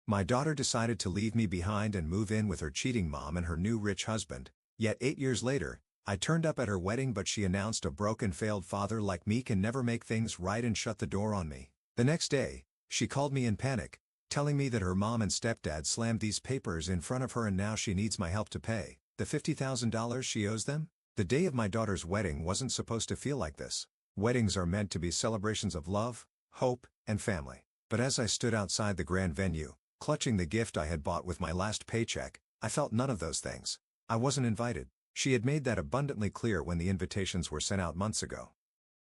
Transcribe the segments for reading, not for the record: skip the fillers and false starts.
My daughter decided to leave me behind and move in with her cheating mom and her new rich husband. Yet 8 years later, I turned up at her wedding, but she announced a broken failed father like me can never make things right and shut the door on me. The next day, she called me in panic, telling me that her mom and stepdad slammed these papers in front of her and now she needs my help to pay the $50,000 she owes them. The day of my daughter's wedding wasn't supposed to feel like this. Weddings are meant to be celebrations of love, hope, and family. But as I stood outside the grand venue, clutching the gift I had bought with my last paycheck, I felt none of those things. I wasn't invited. She had made that abundantly clear when the invitations were sent out months ago.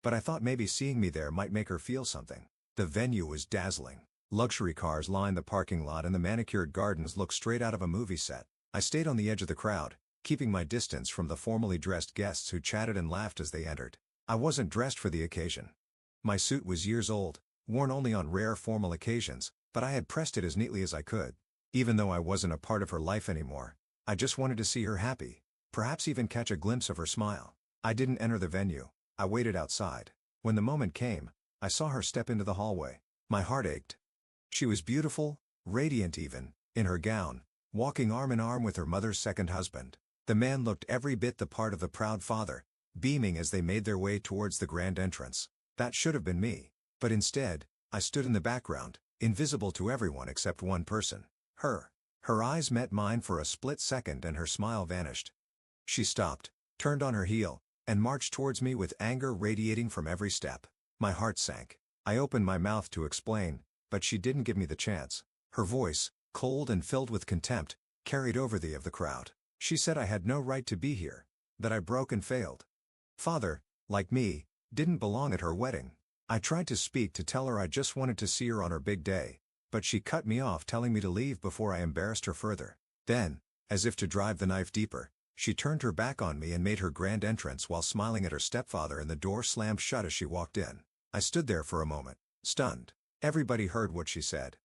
But I thought maybe seeing me there might make her feel something. The venue was dazzling. Luxury cars lined the parking lot and the manicured gardens looked straight out of a movie set. I stayed on the edge of the crowd, keeping my distance from the formally dressed guests who chatted and laughed as they entered. I wasn't dressed for the occasion. My suit was years old, worn only on rare formal occasions, but I had pressed it as neatly as I could. Even though I wasn't a part of her life anymore, I just wanted to see her happy, perhaps even catch a glimpse of her smile. I didn't enter the venue. I waited outside. When the moment came, I saw her step into the hallway. My heart ached. She was beautiful, radiant even, in her gown, walking arm in arm with her mother's second husband. The man looked every bit the part of the proud father, beaming as they made their way towards the grand entrance. That should have been me. But instead, I stood in the background, invisible to everyone except one person. Her. Her eyes met mine for a split second and her smile vanished. She stopped, turned on her heel, and marched towards me with anger radiating from every step. My heart sank. I opened my mouth to explain, but she didn't give me the chance. Her voice, cold and filled with contempt, carried over the of the crowd. She said I had no right to be here, that I broke and failed. Father, like me, didn't belong at her wedding. I tried to speak to tell her I just wanted to see her on her big day, but she cut me off telling me to leave before I embarrassed her further. Then, as if to drive the knife deeper, she turned her back on me and made her grand entrance while smiling at her stepfather, and the door slammed shut as she walked in. I stood there for a moment, stunned. Everybody heard what she said.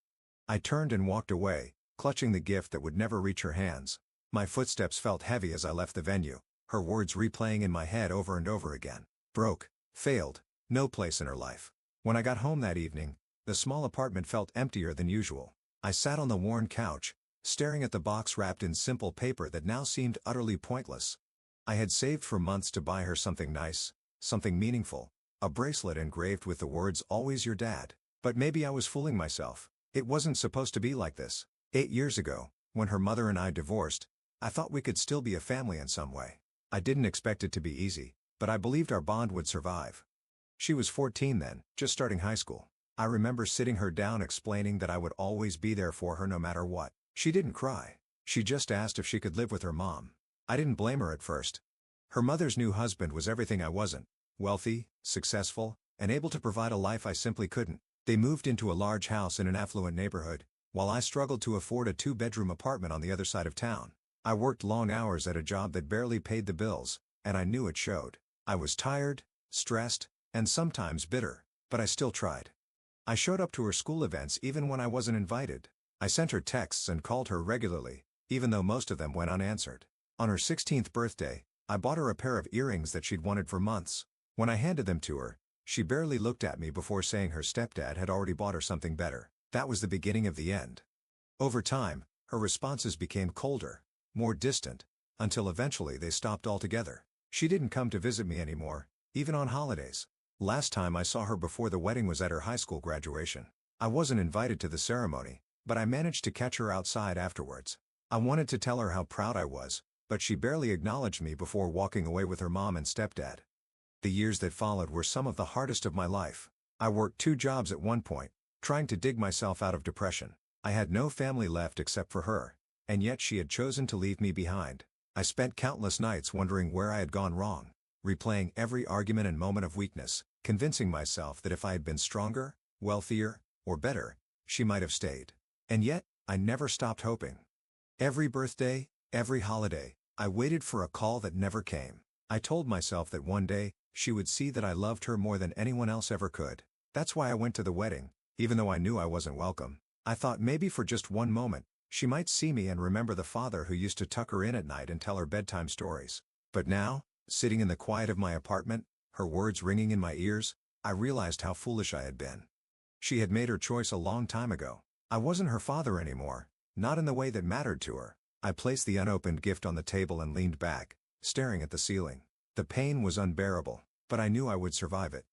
I turned and walked away, clutching the gift that would never reach her hands. My footsteps felt heavy as I left the venue, her words replaying in my head over and over again. Broke, failed, no place in her life. When I got home that evening, the small apartment felt emptier than usual. I sat on the worn couch, staring at the box wrapped in simple paper that now seemed utterly pointless. I had saved for months to buy her something nice, something meaningful, a bracelet engraved with the words "Always your dad." But maybe I was fooling myself. It wasn't supposed to be like this. 8 years ago, when her mother and I divorced, I thought we could still be a family in some way. I didn't expect it to be easy, but I believed our bond would survive. She was 14 then, just starting high school. I remember sitting her down explaining that I would always be there for her no matter what. She didn't cry. She just asked if she could live with her mom. I didn't blame her at first. Her mother's new husband was everything I wasn't: wealthy, successful, and able to provide a life I simply couldn't. They moved into a large house in an affluent neighborhood, while I struggled to afford a 2-bedroom apartment on the other side of town. I worked long hours at a job that barely paid the bills, and I knew it showed. I was tired, stressed, and sometimes bitter, but I still tried. I showed up to her school events even when I wasn't invited. I sent her texts and called her regularly, even though most of them went unanswered. On her 16th birthday, I bought her a pair of earrings that she'd wanted for months. When I handed them to her, she barely looked at me before saying her stepdad had already bought her something better. That was the beginning of the end. Over time, her responses became colder, more distant, until eventually they stopped altogether. She didn't come to visit me anymore, even on holidays. Last time I saw her before the wedding was at her high school graduation. I wasn't invited to the ceremony, but I managed to catch her outside afterwards. I wanted to tell her how proud I was, but she barely acknowledged me before walking away with her mom and stepdad. The years that followed were some of the hardest of my life. I worked 2 jobs at one point, trying to dig myself out of depression. I had no family left except for her, and yet she had chosen to leave me behind. I spent countless nights wondering where I had gone wrong, replaying every argument and moment of weakness, convincing myself that if I had been stronger, wealthier, or better, she might have stayed. And yet, I never stopped hoping. Every birthday, every holiday, I waited for a call that never came. I told myself that one day, she would see that I loved her more than anyone else ever could. That's why I went to the wedding, even though I knew I wasn't welcome. I thought maybe for just one moment, she might see me and remember the father who used to tuck her in at night and tell her bedtime stories. But now, sitting in the quiet of my apartment, her words ringing in my ears, I realized how foolish I had been. She had made her choice a long time ago. I wasn't her father anymore, not in the way that mattered to her. I placed the unopened gift on the table and leaned back, staring at the ceiling. The pain was unbearable, but I knew I would survive it.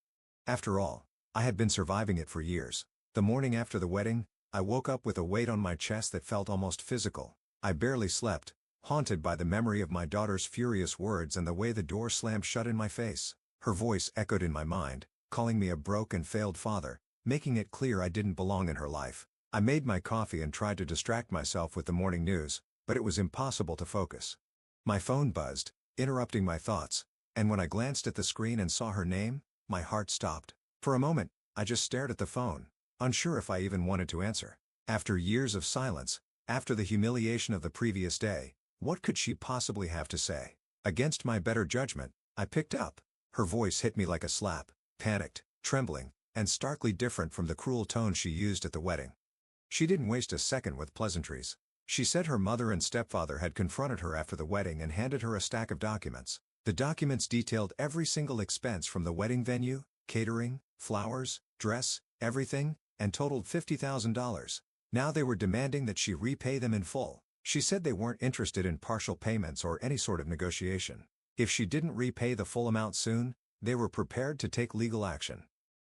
After all, I had been surviving it for years. The morning after the wedding, I woke up with a weight on my chest that felt almost physical. I barely slept, haunted by the memory of my daughter's furious words and the way the door slammed shut in my face. Her voice echoed in my mind, calling me a broke and failed father, making it clear I didn't belong in her life. I made my coffee and tried to distract myself with the morning news, but it was impossible to focus. My phone buzzed, interrupting my thoughts, and when I glanced at the screen and saw her name, my heart stopped. For a moment, I just stared at the phone, unsure if I even wanted to answer. After years of silence, after the humiliation of the previous day, what could she possibly have to say? Against my better judgment, I picked up. Her voice hit me like a slap, panicked, trembling, and starkly different from the cruel tone she used at the wedding. She didn't waste a second with pleasantries. She said her mother and stepfather had confronted her after the wedding and handed her a stack of documents. The documents detailed every single expense from the wedding venue, catering, flowers, dress, everything, and totaled $50,000. Now they were demanding that she repay them in full. She said they weren't interested in partial payments or any sort of negotiation. If she didn't repay the full amount soon, they were prepared to take legal action.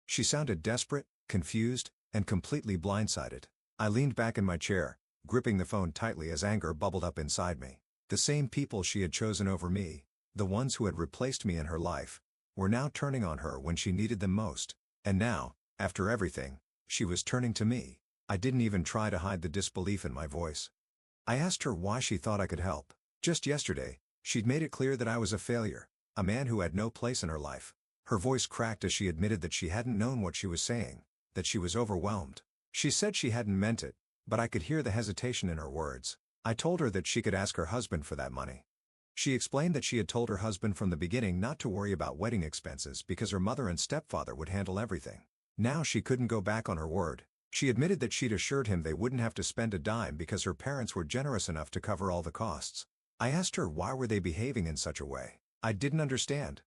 She sounded desperate, confused, and completely blindsided. I leaned back in my chair, gripping the phone tightly as anger bubbled up inside me. The same people she had chosen over me, the ones who had replaced me in her life, were now turning on her when she needed them most. And now, after everything, she was turning to me. I didn't even try to hide the disbelief in my voice. I asked her why she thought I could help. Just yesterday, she'd made it clear that I was a failure, a man who had no place in her life. Her voice cracked as she admitted that she hadn't known what she was saying, that she was overwhelmed. She said she hadn't meant it, but I could hear the hesitation in her words. I told her that she could ask her husband for that money. She explained that she had told her husband from the beginning not to worry about wedding expenses because her mother and stepfather would handle everything. Now she couldn't go back on her word. She admitted that she'd assured him they wouldn't have to spend a dime because her parents were generous enough to cover all the costs. I asked her why were they behaving in such a way. I didn't understand.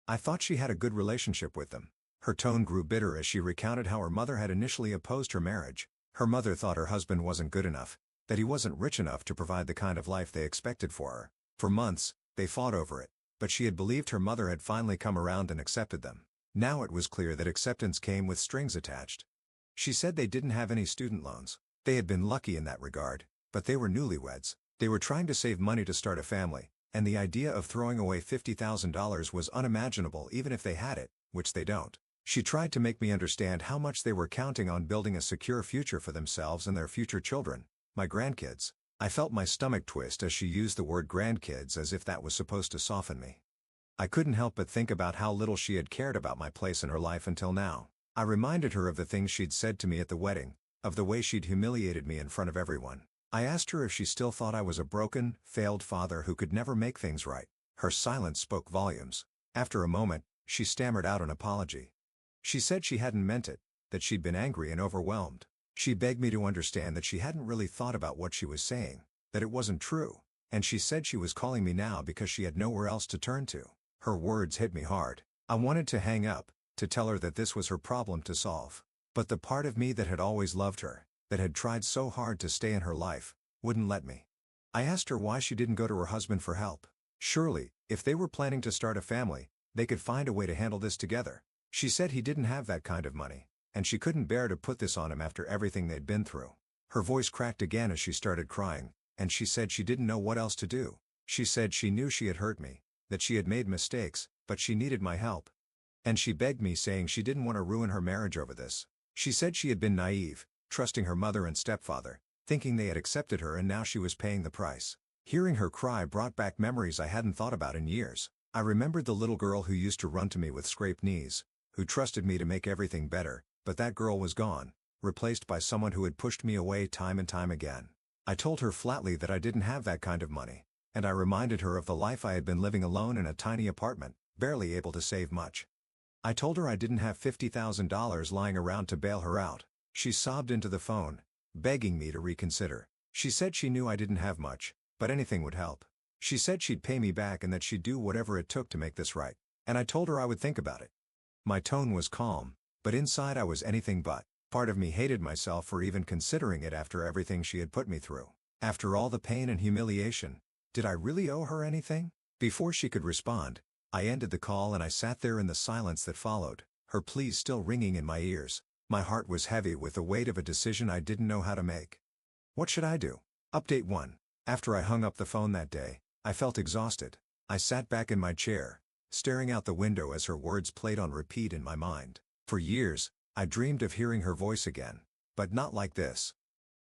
I thought she had a good relationship with them. Her tone grew bitter as she recounted how her mother had initially opposed her marriage. Her mother thought her husband wasn't good enough, that he wasn't rich enough to provide the kind of life they expected for her. For months, they fought over it, but she had believed her mother had finally come around and accepted them. Now it was clear that acceptance came with strings attached. She said they didn't have any student loans. They had been lucky in that regard, but they were newlyweds. They were trying to save money to start a family, and the idea of throwing away $50,000 was unimaginable even if they had it, which they don't. She tried to make me understand how much they were counting on building a secure future for themselves and their future children, my grandkids. I felt my stomach twist as she used the word grandkids as if that was supposed to soften me. I couldn't help but think about how little she had cared about my place in her life until now. I reminded her of the things she'd said to me at the wedding, of the way she'd humiliated me in front of everyone. I asked her if she still thought I was a broken, failed father who could never make things right. Her silence spoke volumes. After a moment, she stammered out an apology. She said she hadn't meant it, that she'd been angry and overwhelmed. She begged me to understand that she hadn't really thought about what she was saying, that it wasn't true, and she said she was calling me now because she had nowhere else to turn to. Her words hit me hard. I wanted to hang up, to tell her that this was her problem to solve. But the part of me that had always loved her, that had tried so hard to stay in her life, wouldn't let me. I asked her why she didn't go to her husband for help. Surely, if they were planning to start a family, they could find a way to handle this together. She said he didn't have that kind of money, and she couldn't bear to put this on him after everything they'd been through. Her voice cracked again as she started crying, and she said she didn't know what else to do. She said she knew she had hurt me, that she had made mistakes, but she needed my help. And she begged me, saying she didn't want to ruin her marriage over this. She said she had been naive, trusting her mother and stepfather, thinking they had accepted her and now she was paying the price. Hearing her cry brought back memories I hadn't thought about in years. I remembered the little girl who used to run to me with scraped knees, who trusted me to make everything better, but that girl was gone, replaced by someone who had pushed me away time and time again. I told her flatly that I didn't have that kind of money, and I reminded her of the life I had been living alone in a tiny apartment, barely able to save much. I told her I didn't have $50,000 lying around to bail her out. She sobbed into the phone, begging me to reconsider. She said she knew I didn't have much, but anything would help. She said she'd pay me back and that she'd do whatever it took to make this right, and I told her I would think about it. My tone was calm, but inside I was anything but. Part of me hated myself for even considering it after everything she had put me through. After all the pain and humiliation, did I really owe her anything? Before she could respond, I ended the call and I sat there in the silence that followed, her pleas still ringing in my ears. My heart was heavy with the weight of a decision I didn't know how to make. What should I do? Update 1. After I hung up the phone that day, I felt exhausted. I sat back in my chair, staring out the window as her words played on repeat in my mind. For years, I dreamed of hearing her voice again, but not like this.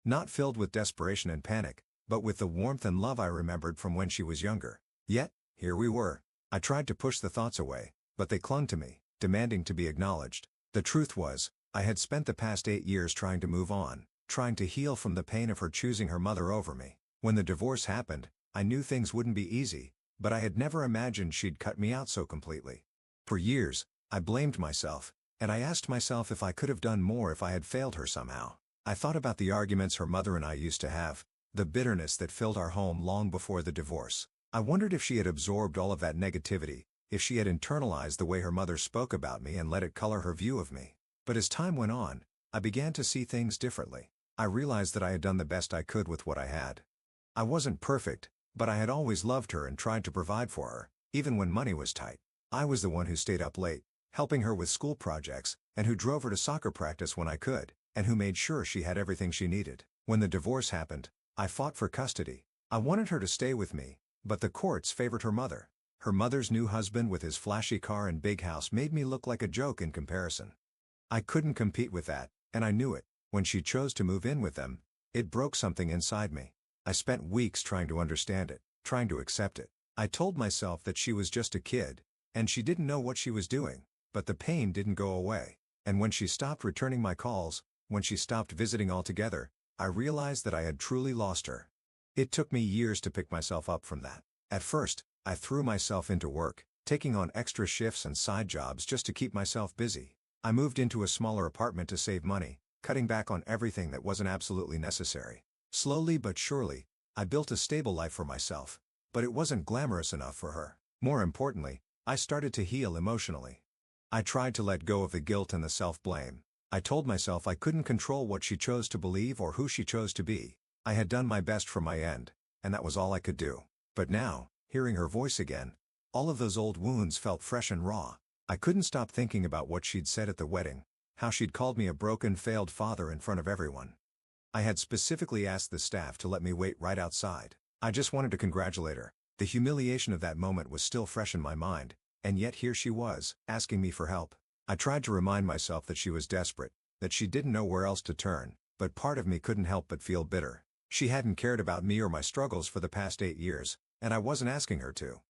Not filled with desperation and panic, but with the warmth and love I remembered from when she was younger. Yet, here we were. I tried to push the thoughts away, but they clung to me, demanding to be acknowledged. The truth was, I had spent the past 8 years trying to move on, trying to heal from the pain of her choosing her mother over me. When the divorce happened, I knew things wouldn't be easy, but I had never imagined she'd cut me out so completely. For years, I blamed myself, and I asked myself if I could have done more if I had failed her somehow. I thought about the arguments her mother and I used to have, the bitterness that filled our home long before the divorce. I wondered if she had absorbed all of that negativity, if she had internalized the way her mother spoke about me and let it color her view of me. But as time went on, I began to see things differently. I realized that I had done the best I could with what I had. I wasn't perfect, but I had always loved her and tried to provide for her, even when money was tight. I was the one who stayed up late, helping her with school projects, and who drove her to soccer practice when I could, and who made sure she had everything she needed. When the divorce happened, I fought for custody. I wanted her to stay with me, but the courts favored her mother. Her mother's new husband with his flashy car and big house made me look like a joke in comparison. I couldn't compete with that, and I knew it. When she chose to move in with them, it broke something inside me. I spent weeks trying to understand it, trying to accept it. I told myself that she was just a kid, and she didn't know what she was doing, but the pain didn't go away. And when she stopped returning my calls, when she stopped visiting altogether, I realized that I had truly lost her. It took me years to pick myself up from that. At first, I threw myself into work, taking on extra shifts and side jobs just to keep myself busy. I moved into a smaller apartment to save money, cutting back on everything that wasn't absolutely necessary. Slowly but surely, I built a stable life for myself, but it wasn't glamorous enough for her. More importantly, I started to heal emotionally. I tried to let go of the guilt and the self-blame. I told myself I couldn't control what she chose to believe or who she chose to be. I had done my best from my end, and that was all I could do. But now, hearing her voice again, all of those old wounds felt fresh and raw. I couldn't stop thinking about what she'd said at the wedding, how she'd called me a broken, failed father in front of everyone. I had specifically asked the staff to let me wait right outside. I just wanted to congratulate her. The humiliation of that moment was still fresh in my mind, and yet here she was, asking me for help. I tried to remind myself that she was desperate, that she didn't know where else to turn, but part of me couldn't help but feel bitter. She hadn't cared about me or my struggles for the past 8 years, and I wasn't asking her to.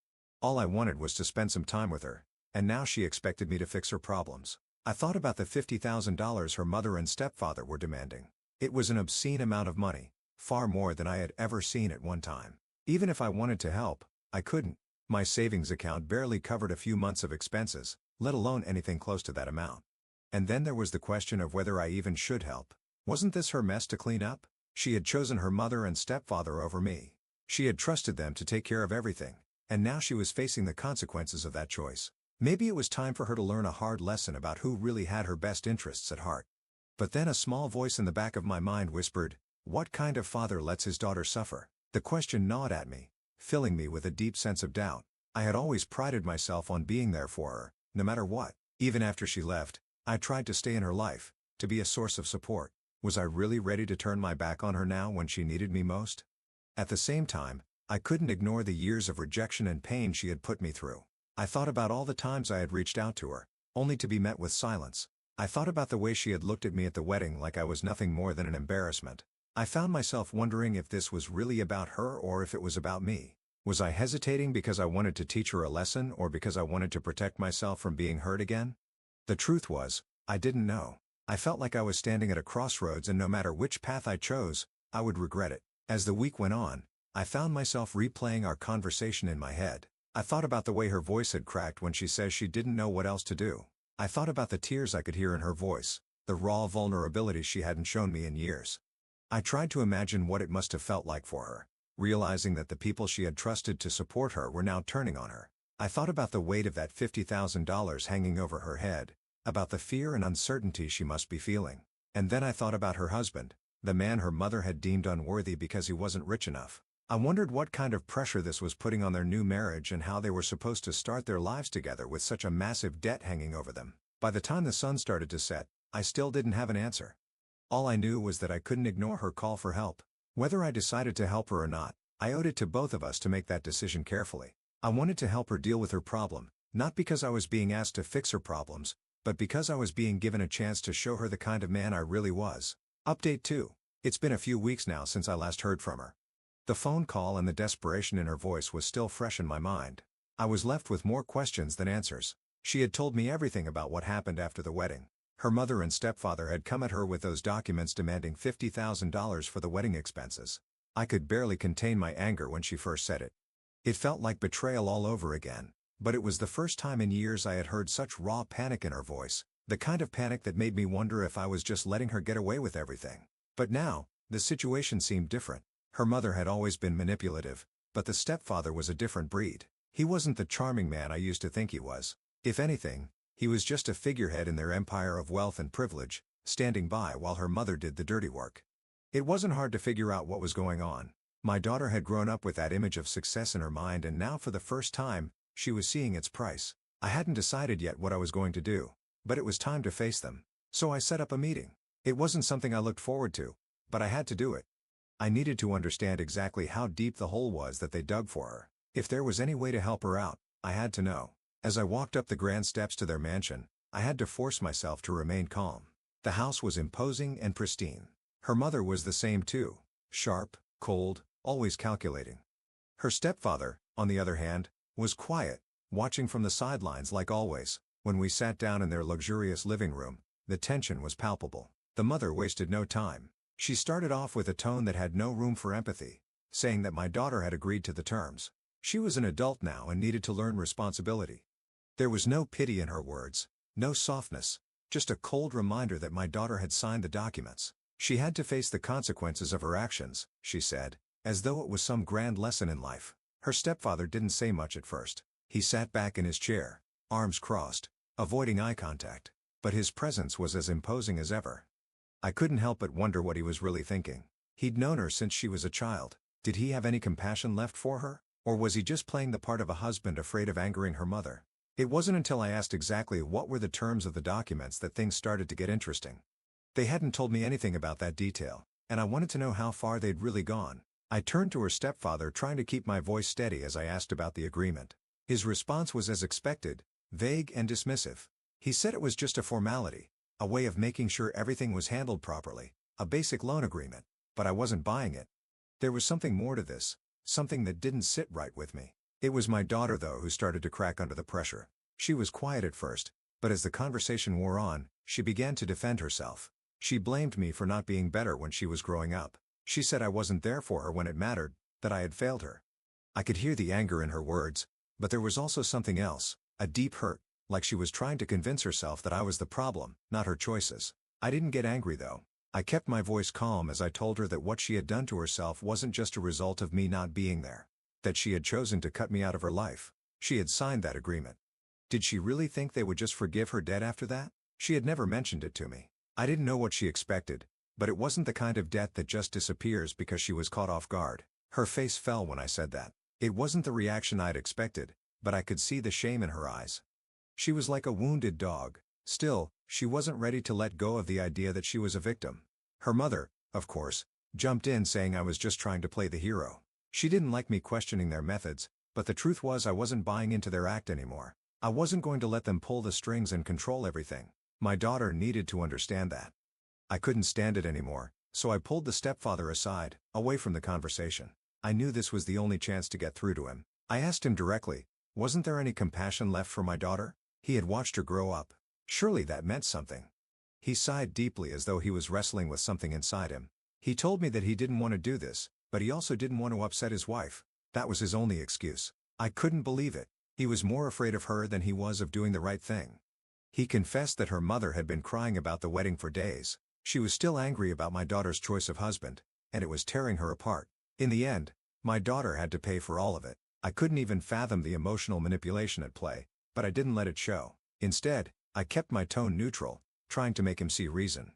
All I wanted was to spend some time with her, and now she expected me to fix her problems. I thought about the $50,000 her mother and stepfather were demanding. It was an obscene amount of money, far more than I had ever seen at one time. Even if I wanted to help, I couldn't. My savings account barely covered a few months of expenses, let alone anything close to that amount. And then there was the question of whether I even should help. Wasn't this her mess to clean up? She had chosen her mother and stepfather over me. She had trusted them to take care of everything, and now she was facing the consequences of that choice. Maybe it was time for her to learn a hard lesson about who really had her best interests at heart. But then a small voice in the back of my mind whispered, "What kind of father lets his daughter suffer?" The question gnawed at me, filling me with a deep sense of doubt. I had always prided myself on being there for her, no matter what. Even after she left, I tried to stay in her life, to be a source of support. Was I really ready to turn my back on her now when she needed me most? At the same time, I couldn't ignore the years of rejection and pain she had put me through. I thought about all the times I had reached out to her, only to be met with silence. I thought about the way she had looked at me at the wedding like I was nothing more than an embarrassment. I found myself wondering if this was really about her or if it was about me. Was I hesitating because I wanted to teach her a lesson or because I wanted to protect myself from being hurt again? The truth was, I didn't know. I felt like I was standing at a crossroads and no matter which path I chose, I would regret it. As the week went on, I found myself replaying our conversation in my head. I thought about the way her voice had cracked when she says she didn't know what else to do. I thought about the tears I could hear in her voice, the raw vulnerability she hadn't shown me in years. I tried to imagine what it must have felt like for her, realizing that the people she had trusted to support her were now turning on her. I thought about the weight of that $50,000 hanging over her head, about the fear and uncertainty she must be feeling. And then I thought about her husband, the man her mother had deemed unworthy because he wasn't rich enough. I wondered what kind of pressure this was putting on their new marriage and how they were supposed to start their lives together with such a massive debt hanging over them. By the time the sun started to set, I still didn't have an answer. All I knew was that I couldn't ignore her call for help. Whether I decided to help her or not, I owed it to both of us to make that decision carefully. I wanted to help her deal with her problem, not because I was being asked to fix her problems, but because I was being given a chance to show her the kind of man I really was. Update 2. It's been a few weeks now since I last heard from her. The phone call and the desperation in her voice was still fresh in my mind. I was left with more questions than answers. She had told me everything about what happened after the wedding. Her mother and stepfather had come at her with those documents demanding $50,000 for the wedding expenses. I could barely contain my anger when she first said it. It felt like betrayal all over again, but it was the first time in years I had heard such raw panic in her voice, the kind of panic that made me wonder if I was just letting her get away with everything. But now, the situation seemed different. Her mother had always been manipulative, but the stepfather was a different breed. He wasn't the charming man I used to think he was. If anything, he was just a figurehead in their empire of wealth and privilege, standing by while her mother did the dirty work. It wasn't hard to figure out what was going on. My daughter had grown up with that image of success in her mind, and now for the first time, she was seeing its price. I hadn't decided yet what I was going to do, but it was time to face them. So I set up a meeting. It wasn't something I looked forward to, but I had to do it. I needed to understand exactly how deep the hole was that they dug for her. If there was any way to help her out, I had to know. As I walked up the grand steps to their mansion, I had to force myself to remain calm. The house was imposing and pristine. Her mother was the same too, sharp, cold, always calculating. Her stepfather, on the other hand, was quiet, watching from the sidelines like always. When we sat down in their luxurious living room, the tension was palpable. The mother wasted no time. She started off with a tone that had no room for empathy, saying that my daughter had agreed to the terms. She was an adult now and needed to learn responsibility. There was no pity in her words, no softness, just a cold reminder that my daughter had signed the documents. She had to face the consequences of her actions, she said, as though it was some grand lesson in life. Her stepfather didn't say much at first. He sat back in his chair, arms crossed, avoiding eye contact, but his presence was as imposing as ever. I couldn't help but wonder what he was really thinking. He'd known her since she was a child. Did he have any compassion left for her, or was he just playing the part of a husband afraid of angering her mother? It wasn't until I asked exactly what were the terms of the documents that things started to get interesting. They hadn't told me anything about that detail, and I wanted to know how far they'd really gone. I turned to her stepfather, trying to keep my voice steady as I asked about the agreement. His response was as expected, vague and dismissive. He said it was just a formality, a way of making sure everything was handled properly, a basic loan agreement, but I wasn't buying it. There was something more to this, something that didn't sit right with me. It was my daughter, though, who started to crack under the pressure. She was quiet at first, but as the conversation wore on, she began to defend herself. She blamed me for not being better when she was growing up. She said I wasn't there for her when it mattered, that I had failed her. I could hear the anger in her words, but there was also something else, a deep hurt, like she was trying to convince herself that I was the problem, not her choices. I didn't get angry though. I kept my voice calm as I told her that what she had done to herself wasn't just a result of me not being there, that she had chosen to cut me out of her life. She had signed that agreement. Did she really think they would just forgive her debt after that? She had never mentioned it to me. I didn't know what she expected, but it wasn't the kind of debt that just disappears because she was caught off guard. Her face fell when I said that. It wasn't the reaction I'd expected, but I could see the shame in her eyes. She was like a wounded dog. Still, she wasn't ready to let go of the idea that she was a victim. Her mother, of course, jumped in saying I was just trying to play the hero. She didn't like me questioning their methods, but the truth was I wasn't buying into their act anymore. I wasn't going to let them pull the strings and control everything. My daughter needed to understand that. I couldn't stand it anymore, so I pulled the stepfather aside, away from the conversation. I knew this was the only chance to get through to him. I asked him directly, wasn't there any compassion left for my daughter? He had watched her grow up. Surely that meant something. He sighed deeply as though he was wrestling with something inside him. He told me that he didn't want to do this, but he also didn't want to upset his wife. That was his only excuse. I couldn't believe it. He was more afraid of her than he was of doing the right thing. He confessed that her mother had been crying about the wedding for days. She was still angry about my daughter's choice of husband, and it was tearing her apart. In the end, my daughter had to pay for all of it. I couldn't even fathom the emotional manipulation at play, but I didn't let it show. Instead, I kept my tone neutral, trying to make him see reason.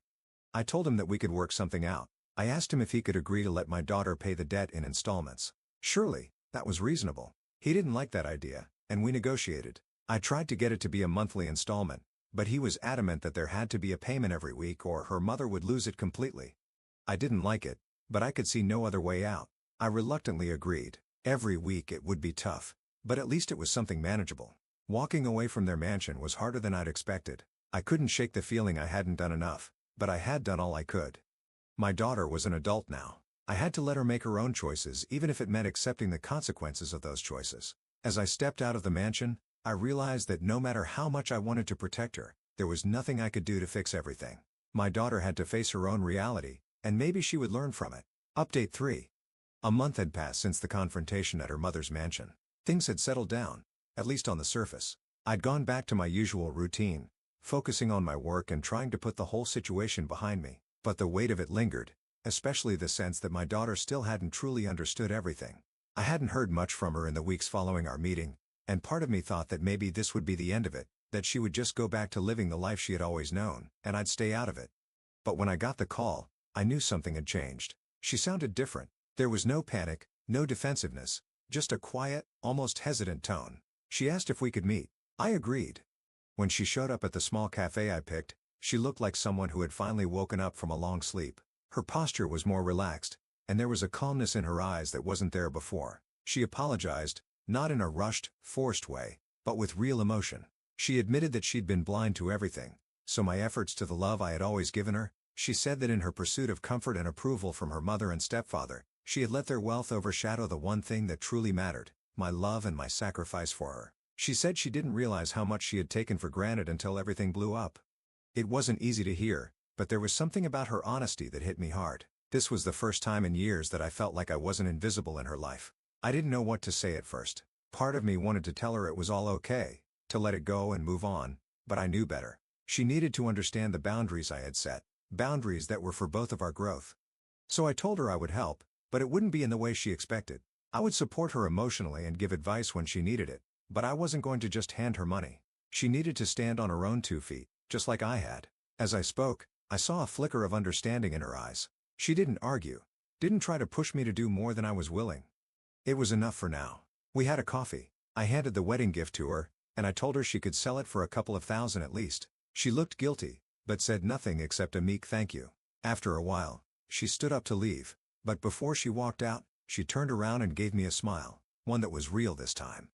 I told him that we could work something out. I asked him if he could agree to let my daughter pay the debt in installments. Surely, that was reasonable. He didn't like that idea, and we negotiated. I tried to get it to be a monthly installment, but he was adamant that there had to be a payment every week or her mother would lose it completely. I didn't like it, but I could see no other way out. I reluctantly agreed. Every week it would be tough, but at least it was something manageable. Walking away from their mansion was harder than I'd expected. I couldn't shake the feeling I hadn't done enough, but I had done all I could. My daughter was an adult now. I had to let her make her own choices even if it meant accepting the consequences of those choices. As I stepped out of the mansion, I realized that no matter how much I wanted to protect her, there was nothing I could do to fix everything. My daughter had to face her own reality, and maybe she would learn from it. Update 3. A month had passed since the confrontation at her mother's mansion. Things had settled down, at least on the surface. I'd gone back to my usual routine, focusing on my work and trying to put the whole situation behind me. But the weight of it lingered, especially the sense that my daughter still hadn't truly understood everything. I hadn't heard much from her in the weeks following our meeting, and part of me thought that maybe this would be the end of it, that she would just go back to living the life she had always known, and I'd stay out of it. But when I got the call, I knew something had changed. She sounded different. There was no panic, no defensiveness, just a quiet, almost hesitant tone. She asked if we could meet. I agreed. When she showed up at the small cafe I picked, she looked like someone who had finally woken up from a long sleep. Her posture was more relaxed, and there was a calmness in her eyes that wasn't there before. She apologized, not in a rushed, forced way, but with real emotion. She admitted that she'd been blind to everything, so my efforts to the love I had always given her. She said that in her pursuit of comfort and approval from her mother and stepfather, she had let their wealth overshadow the one thing that truly mattered, my love and my sacrifice for her. She said she didn't realize how much she had taken for granted until everything blew up. It wasn't easy to hear, but there was something about her honesty that hit me hard. This was the first time in years that I felt like I wasn't invisible in her life. I didn't know what to say at first. Part of me wanted to tell her it was all okay, to let it go and move on, but I knew better. She needed to understand the boundaries I had set, boundaries that were for both of our growth. So I told her I would help, but it wouldn't be in the way she expected. I would support her emotionally and give advice when she needed it, but I wasn't going to just hand her money. She needed to stand on her own 2 feet, just like I had. As I spoke, I saw a flicker of understanding in her eyes. She didn't argue, didn't try to push me to do more than I was willing. It was enough for now. We had a coffee. I handed the wedding gift to her, and I told her she could sell it for a couple of thousand at least. She looked guilty, but said nothing except a meek thank you. After a while, she stood up to leave, but before she walked out, she turned around and gave me a smile, one that was real this time.